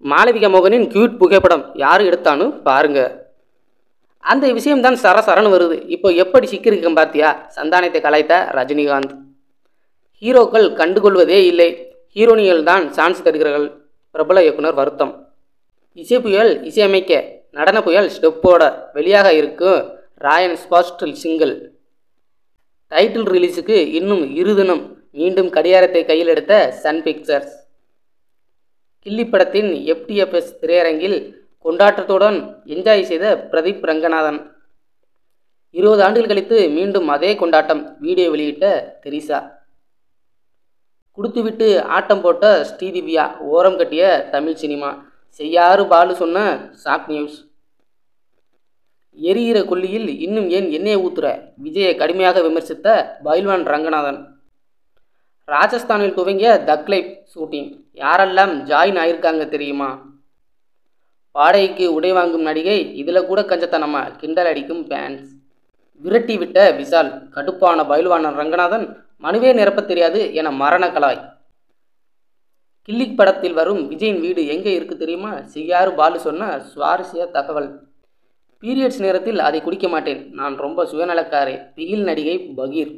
Malavika மோகனின் cute புகைப்படம் யார் எடுத்தான்னு பாருங்க. அந்த விஷயம்தான் சரசரன்னு வருது. இப்போ எப்படி சிக்கியிருக்கேன் பார்த்தியா? சந்தானத்தை கலாய்த்த ரஜினிகாந்த். ஹீரோக்கள் கண்டுகொள்வதே இல்லை, ஹீரோனிகள் தான் சான்ஸ் தருகிறார்கள். பிரபல இயக்குனர் வருத்தம். இசைப்புயல் இசையமைக்க, நடன புயல் ஸ்டெப்போட வெளியாக இருக்கும் ராயன் ஸ்பாஸ்ட் சிங்கிள். டைட்டில் ரிலீஸுக்கு இன்னும் 2 தினம். மீண்டும் கடிகாரத்தை கையில் எடுத்த சன் பிக்சர்ஸ். கில்லி படத்தின் FTFS திரையரங்கில் கொண்டாட்டத்துடன் என்ஜாய் செய்த பிரதீப் ரங்கநாதன். 20 ஆண்டுகள் கழித்து மீண்டும் அதே கொண்டாட்டம். வீடியோ வெளியிட்ட தெரிசா. குடுத்துவிட்டு ஆட்டம் போட்ட ஸ்ரீதிவ்யா, ஓரம் கட்டிய தமிழ் சினிமா. செய்யாறு பாலு சொன்ன ஷாக் நியூஸ். எரிகிற கொல்லியில் இன்னும் ஏன் எண்ணெயை ஊத்துற? விஜயை கடுமையாக விமர்சித்த பைல்வான் ரங்கநாதன். ராஜஸ்தானில் துவங்கிய தக் லைஃப் ஷூட்டிங். யாரெல்லாம் ஜாயின் ஆயிருக்காங்க தெரியுமா? வாடகைக்கு உடை வாங்கும் நடிகை, இதில் கூட கஞ்சத்தனமா கிண்டல் அடிக்கும் ஃபேன்ஸ். விரட்டி விட்ட விஷால். கடுப்பான பைல்வான் ரங்கநாதன், மனுவே நிரப்ப தெரியாது என மரண கலாய். கில்லி படத்தில் வரும் விஜயின் வீடு எங்கே இருக்கு தெரியுமா? செய்யாறு பாலு சொன்ன சுவாரஸ்ய தகவல். பீரியட்ஸ் நேரத்தில் அதை குடிக்க மாட்டேன், நான் ரொம்ப சுயநலக்காரே. திகில் நடிகை பகீர்.